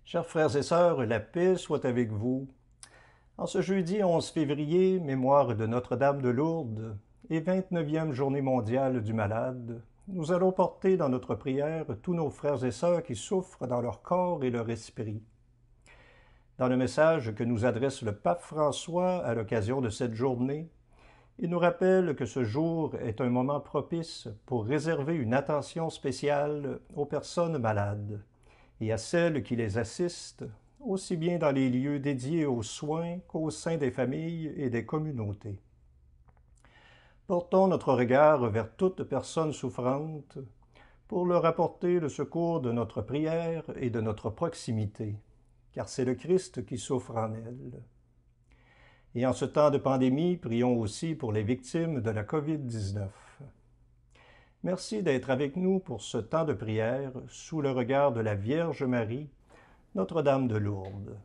Chers frères et sœurs, la paix soit avec vous. En ce jeudi 11 février, mémoire de Notre-Dame de Lourdes et 29e journée mondiale du malade, nous allons porter dans notre prière tous nos frères et sœurs qui souffrent dans leur corps et leur esprit. Dans le message que nous adresse le pape François à l'occasion de cette journée, il nous rappelle que ce jour est un moment propice pour réserver une attention spéciale aux personnes malades et à celles qui les assistent, aussi bien dans les lieux dédiés aux soins qu'au sein des familles et des communautés. Portons notre regard vers toute personne souffrante pour leur apporter le secours de notre prière et de notre proximité, car c'est le Christ qui souffre en elle. Et en ce temps de pandémie, prions aussi pour les victimes de la COVID-19. Merci d'être avec nous pour ce temps de prière sous le regard de la Vierge Marie, Notre-Dame de Lourdes.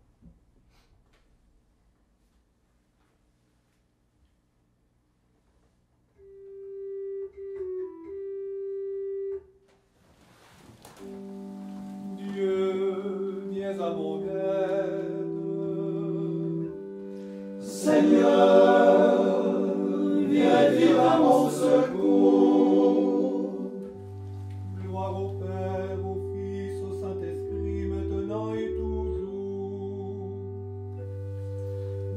Dieu, viens à mon aide. Seigneur, viens dire à mon secours. Gloire au Père, au Fils, au Saint-Esprit, maintenant et toujours.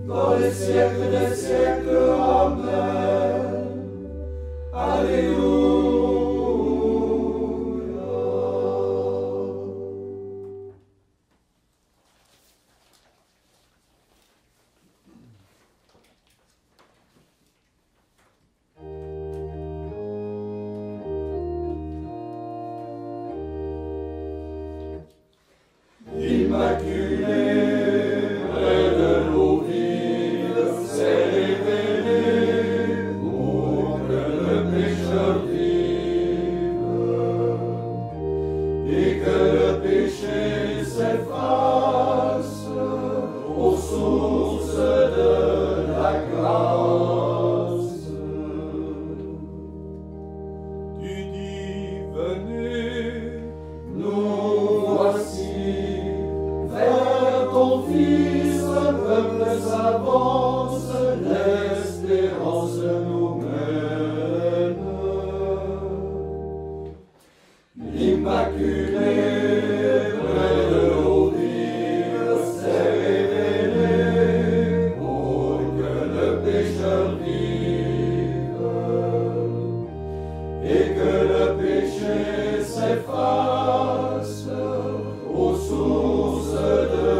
Dans les siècles des siècles, Amen. Alléluia. Immaculée, près de l'eau vive, s'est révélée pour que le pécheur vive et que le péché s'efface aux sources de la grâce. Tu dis, venez, nous voici. Vers ton Fils, peuple s'avance, l'espérance nous mène. L'Immaculée, près de l'eau vive, s'est révélée pour que le pécheur vive et que le péché s'efface aux sources de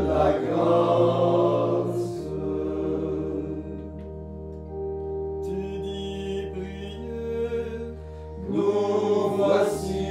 la grâce. Tu dis priez, nous voici,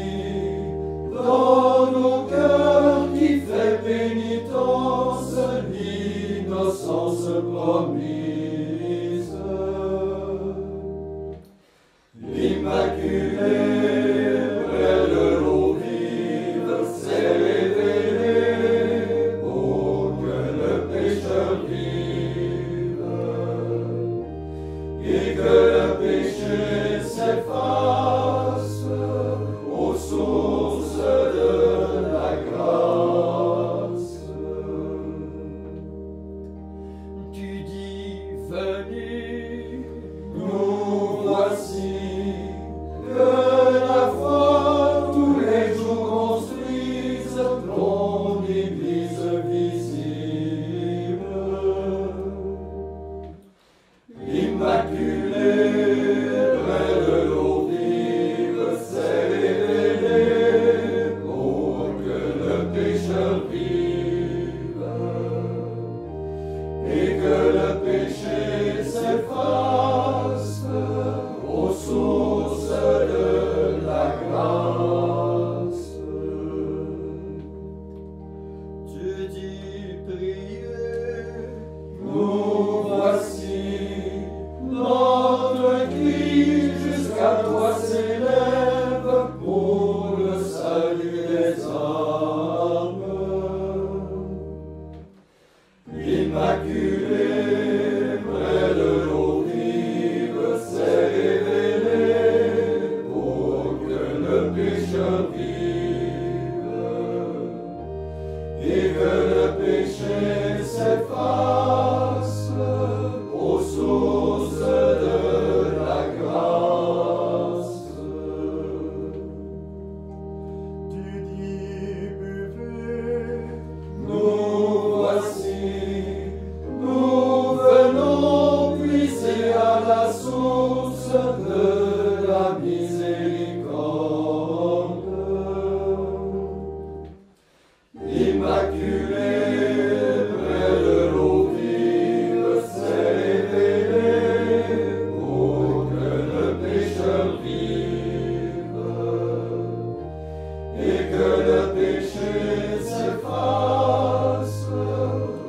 et que le péché s'efface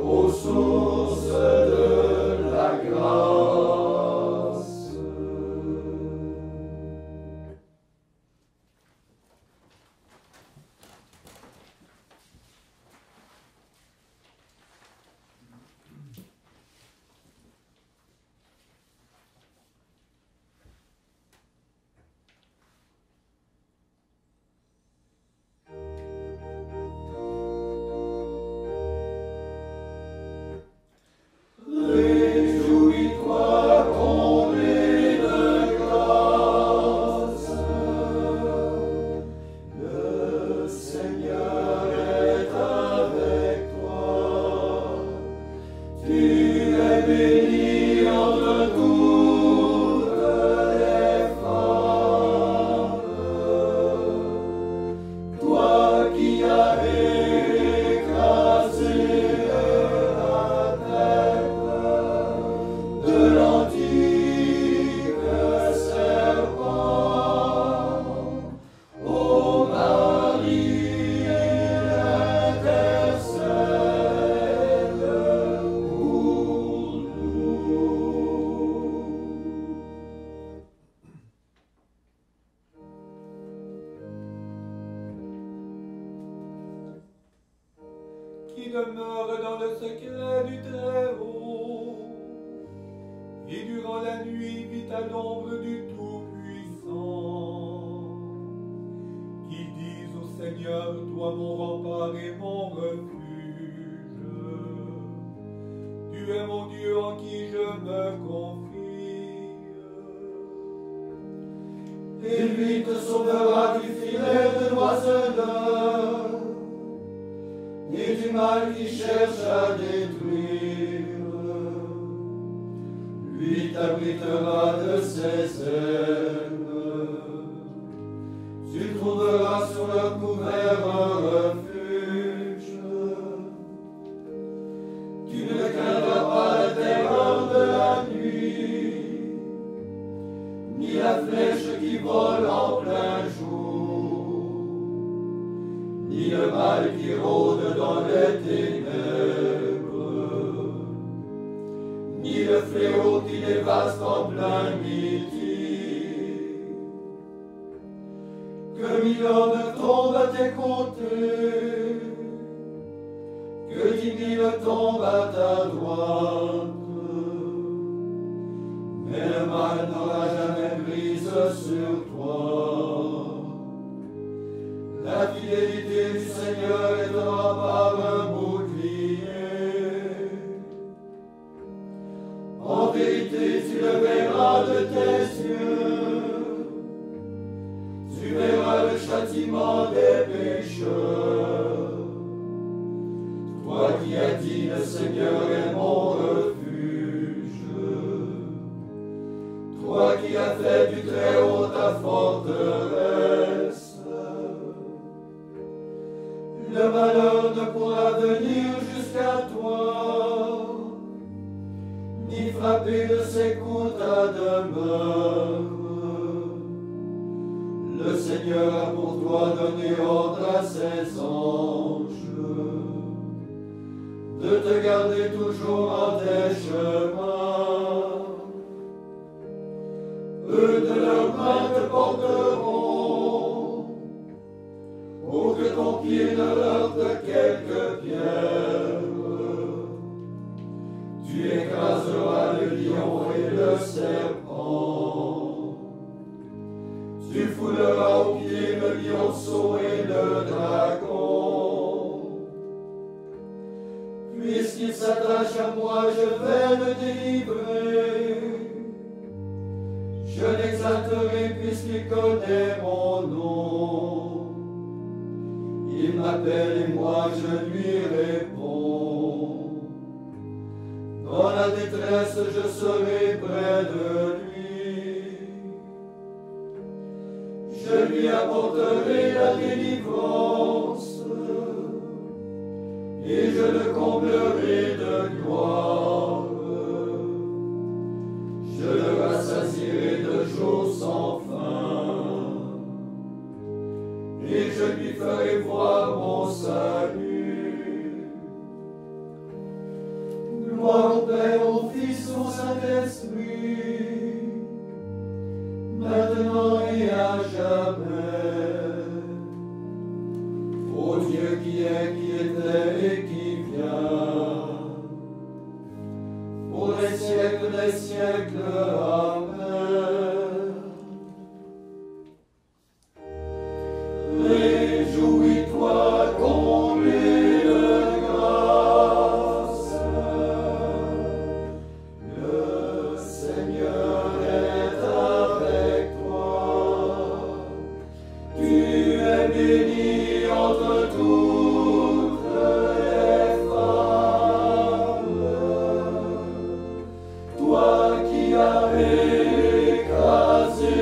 aux sources de la grâce. Réjouis-toi, comblé de grâce, le Seigneur est avec toi. Tu es bénie entre toutes les femmes, toi qui as écrasé la tête de l'antique serpent. Ô Marie, intercède pour nous. Qui demeure dans le secret du Très-Haut, et durant la nuit vit à l'ombre du Tout-Puissant. Qui disent au Seigneur, toi mon rempart et mon refuge, tu es mon Dieu en qui je me confie. Et lui te sauvera du filet de l'oiseleur et du mal qui cherche à détruire. Lui t'abritera de ses ailes. Tu trouveras sur le couvert un refuge. Tu ne craindras pas la terreur de la nuit, ni la flèche qui vole en plein jour, ni le mal qui rôde dans les ténèbres, ni le fléau qui dévaste en plein midi. Que 1000 hommes tombent à tes côtés, que 10 000 tombent à ta droite, mais le mal n'aura jamais prise sur toi. La fidélité du Seigneur est un rempart, un bouclier. En vérité, tu le verras de tes yeux. Tu verras le châtiment des pécheurs. Toi qui as dit, le Seigneur est mon refuge. Toi qui as fait du Très-Haut ta forteresse. Le malheur ne pourra venir jusqu'à toi, ni frapper de ses coups ta demeure. Le Seigneur a pour toi donné ordre à ses anges de te garder toujours en tes chemins. Eux de leurs mains te porteront, pour que ton pied ne heurte quelque pierre. Tu écraseras le lion et le serpent. Tu fouleras aux pieds le lionceau et le dragon. Puisqu'il s'attache à moi, je vais le délivrer. Je l'exalterai puisqu'il connaît mon nom. Il m'appelle et moi je lui réponds. Dans la détresse, je serai près de lui. Je lui apporterai la délivrance et je le comblerai de gloire. Je le rassasierai de jours sans fin et je lui ferai ferai voir mon salut. Gloire au Père, au Fils, au Saint-Esprit, maintenant et à jamais. Ô Dieu qui est, qui était et qui vient, pour les siècles des siècles. Amen. Réjouis-toi, comblé de grâce, le Seigneur est avec toi. Tu es bénie entre toutes les femmes, toi qui as écrasé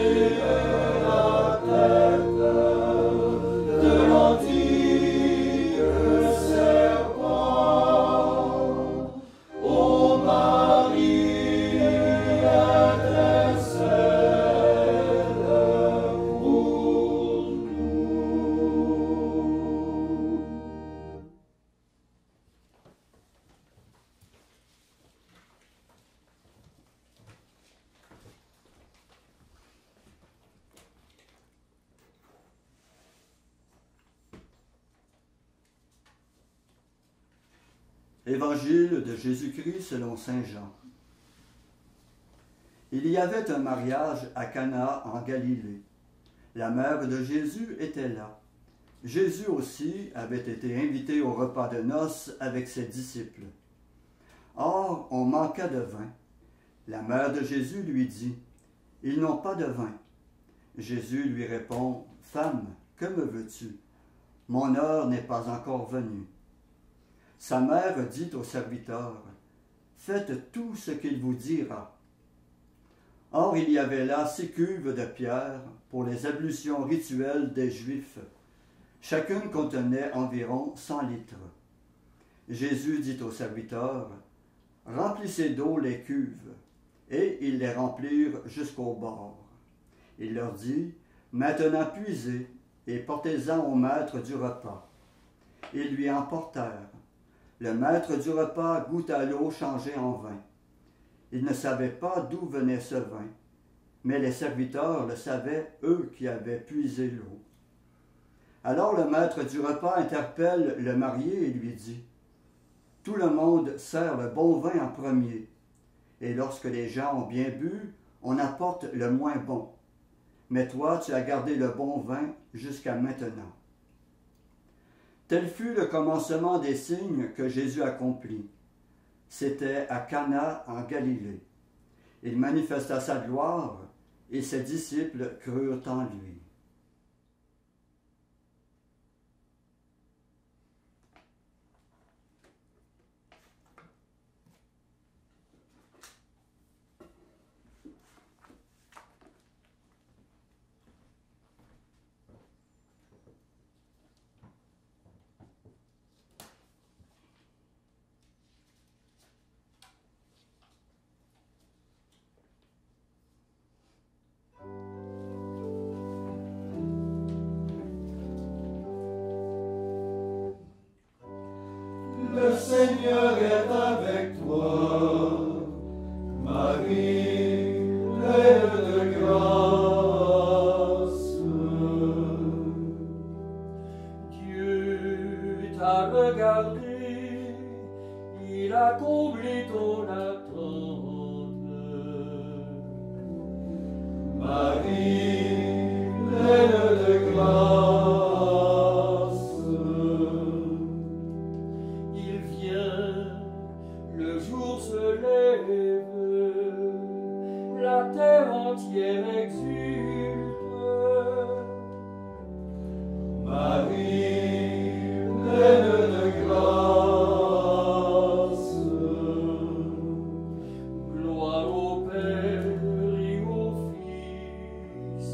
la tête de l'antique serpent. Ô Marie, intercède pour nous. Évangile de Jésus-Christ selon saint Jean. Il y avait un mariage à Cana en Galilée. La mère de Jésus était là. Jésus aussi avait été invité au repas de noces avec ses disciples. Or, on manqua de vin. La mère de Jésus lui dit, « Ils n'ont pas de vin. » Jésus lui répond, « Femme, que me veux-tu? Mon heure n'est pas encore venue. » Sa mère dit au serviteur, « Faites tout ce qu'il vous dira. » Or il y avait là 6 cuves de pierre pour les ablutions rituelles des Juifs. Chacune contenait environ 100 litres. Jésus dit au serviteur, « Remplissez d'eau les cuves. » Et ils les remplirent jusqu'au bord. Il leur dit, « Maintenant puisez et portez-en au maître du repas. » Ils lui en portèrent. Le maître du repas goûta l'eau changée en vin. Il ne savait pas d'où venait ce vin, mais les serviteurs le savaient, eux qui avaient puisé l'eau. Alors le maître du repas interpelle le marié et lui dit, « Tout le monde sert le bon vin en premier, et lorsque les gens ont bien bu, on apporte le moins bon. Mais toi, tu as gardé le bon vin jusqu'à maintenant. » Tel fut le commencement des signes que Jésus accomplit. C'était à Cana en Galilée. Il manifesta sa gloire et ses disciples crurent en lui. Le Seigneur est avec toi, Marie, pleine de grâce. Dieu t'a regardé, il a comblé ton attente. Marie, pleine de grâce. La terre entière exulte. Marie, pleine de grâce. Gloire au Père et au Fils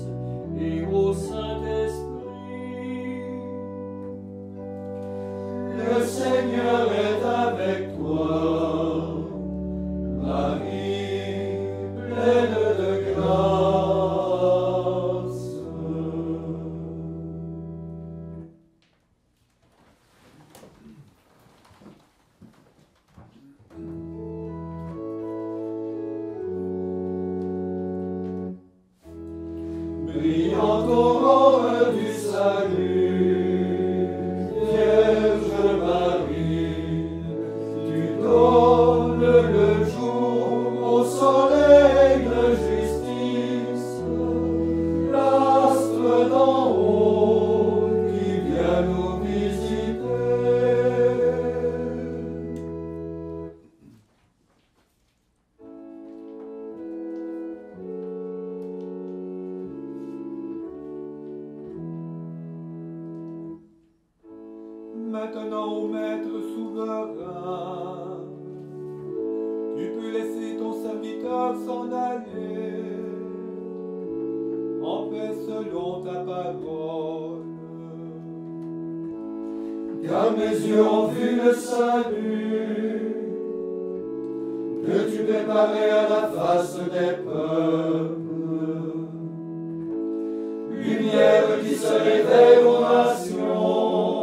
maintenant ô Maître souverain, tu peux laisser ton serviteur s'en aller, en paix selon ta parole. Car mes yeux ont vu le salut, que tu préparais à la face des peuples, lumière qui se révèle aux nations,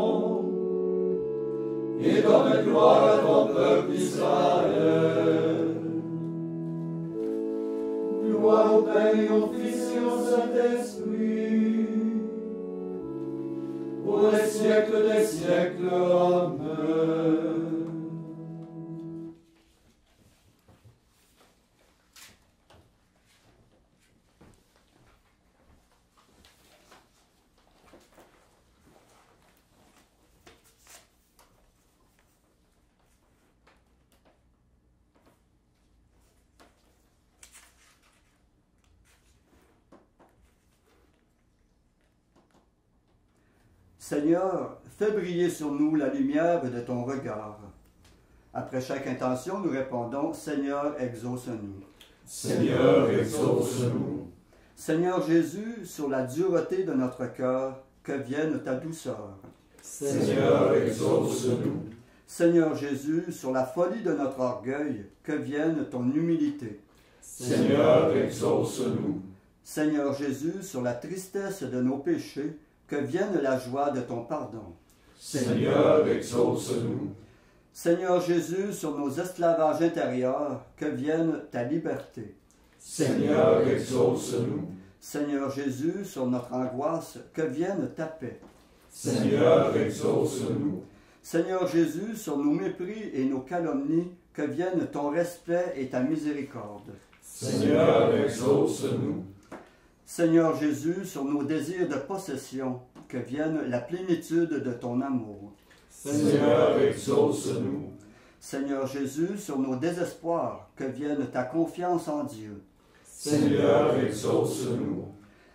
et donne gloire à ton peuple Israël. Gloire au Père et au Fils et au Saint-Esprit, pour les siècles des siècles. Amen. Seigneur, fais briller sur nous la lumière de ton regard. Après chaque intention, nous répondons, Seigneur, exauce-nous. Seigneur, exauce-nous. Seigneur Jésus, sur la dureté de notre cœur, que vienne ta douceur. Seigneur, exauce-nous. Seigneur Jésus, sur la folie de notre orgueil, que vienne ton humilité. Seigneur, exauce-nous. Seigneur Jésus, sur la tristesse de nos péchés, que vienne la joie de ton pardon. Seigneur, exauce-nous. Seigneur Jésus, sur nos esclavages intérieurs, que vienne ta liberté. Seigneur, exauce-nous. Seigneur Jésus, sur notre angoisse, que vienne ta paix. Seigneur, exauce-nous. Seigneur Jésus, sur nos mépris et nos calomnies, que vienne ton respect et ta miséricorde. Seigneur, exauce-nous. Seigneur Jésus, sur nos désirs de possession, que vienne la plénitude de ton amour. Seigneur, exauce-nous. Seigneur Jésus, sur nos désespoirs, que vienne ta confiance en Dieu. Seigneur, exauce-nous.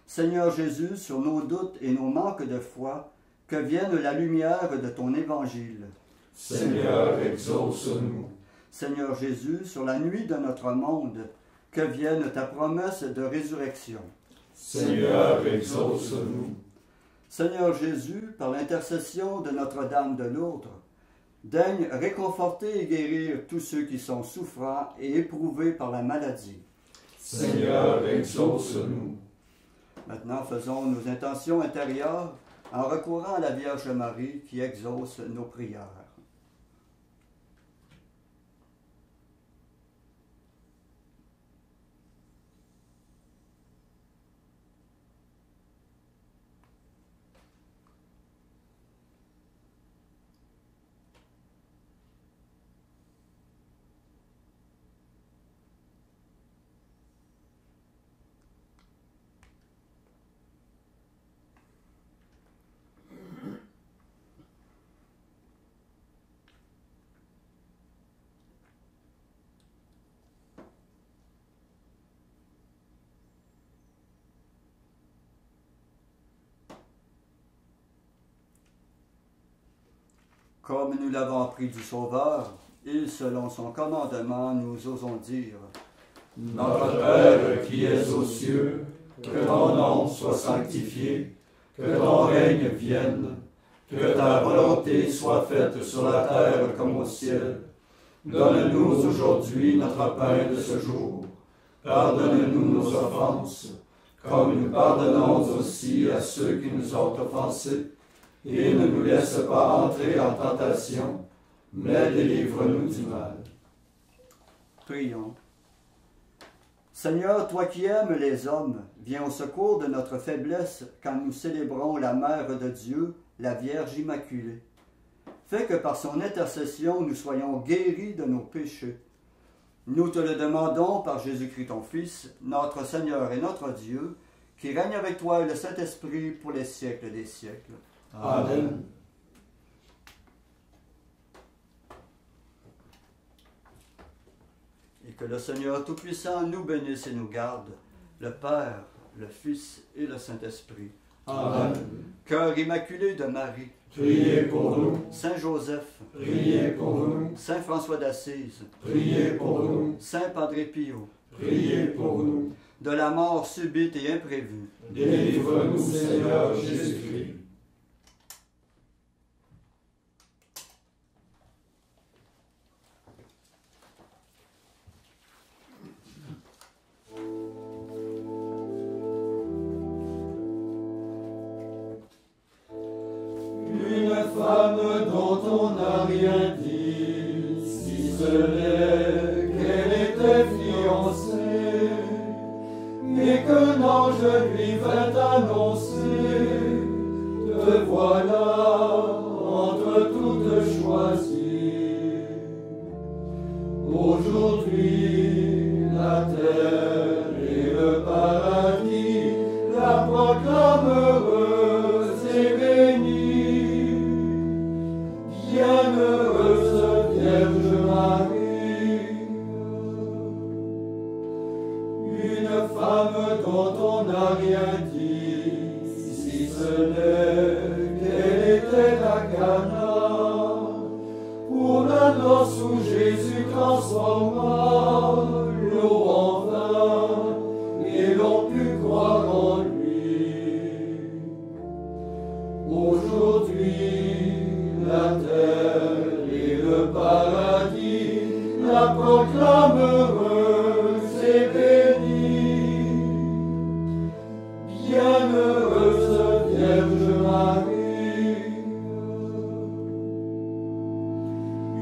Seigneur Jésus, sur nos doutes et nos manques de foi, que vienne la lumière de ton évangile. Seigneur, exauce-nous. Seigneur Jésus, sur la nuit de notre monde, que vienne ta promesse de résurrection. Seigneur, exauce-nous. Seigneur Jésus, par l'intercession de Notre-Dame de Lourdes, daigne réconforter et guérir tous ceux qui sont souffrants et éprouvés par la maladie. Seigneur, exauce-nous. Maintenant, faisons nos intentions intérieures en recourant à la Vierge Marie qui exauce nos prières. Comme nous l'avons appris du Sauveur, et selon son commandement, nous osons dire: Notre Père qui es aux cieux, que ton nom soit sanctifié, que ton règne vienne, que ta volonté soit faite sur la terre comme au ciel. Donne-nous aujourd'hui notre pain de ce jour. Pardonne-nous nos offenses, comme nous pardonnons aussi à ceux qui nous ont offensés. Et ne nous laisse pas entrer en tentation, mais délivre-nous du mal. Prions. Seigneur, toi qui aimes les hommes, viens au secours de notre faiblesse quand nous célébrons la Mère de Dieu, la Vierge Immaculée. Fais que par son intercession, nous soyons guéris de nos péchés. Nous te le demandons par Jésus-Christ ton Fils, notre Seigneur et notre Dieu, qui règne avec toi et le Saint-Esprit pour les siècles des siècles. Amen. Et que le Seigneur Tout-Puissant nous bénisse et nous garde, le Père, le Fils et le Saint-Esprit. Amen. Cœur immaculé de Marie, Priez pour nous. Saint Joseph, Priez pour nous. Saint François d'Assise, Priez pour nous. Saint Padre Pio, Priez pour nous. de la mort subite et imprévue, Délivre-nous, Seigneur Jésus-Christ. Une femme dont on n'a rien dit, si ce n'est qu'elle était fiancée, et qu'un ange lui vint annoncer, te voilà entre toutes choisies. Aujourd'hui, la terre et le paradis la proclament heureuse et bénie. Bienheureuse Vierge Marie, une femme dont on n'a rien dit, si ce n'est qu'elle était à Cana, pour la noce où Jésus transforma l'eau en vin, et l'on put croire en lui. Aujourd'hui, la terre et le paradis la proclament heureuse et bénie. Bienheureuse Vierge Marie,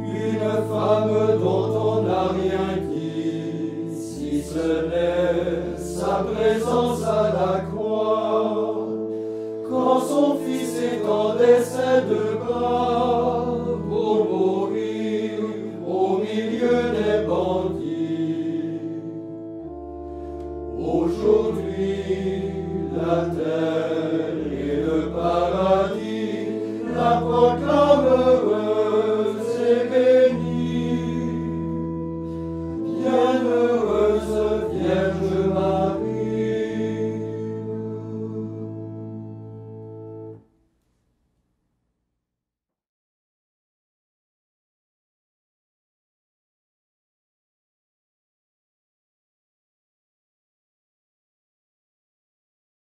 une femme dont on n'a rien dit, si ce n'est sa présence à la croix, quand son fils étendait ses deux bras pour mourir au milieu des bandits. Aujourd'hui, la terre et le paradis la proclament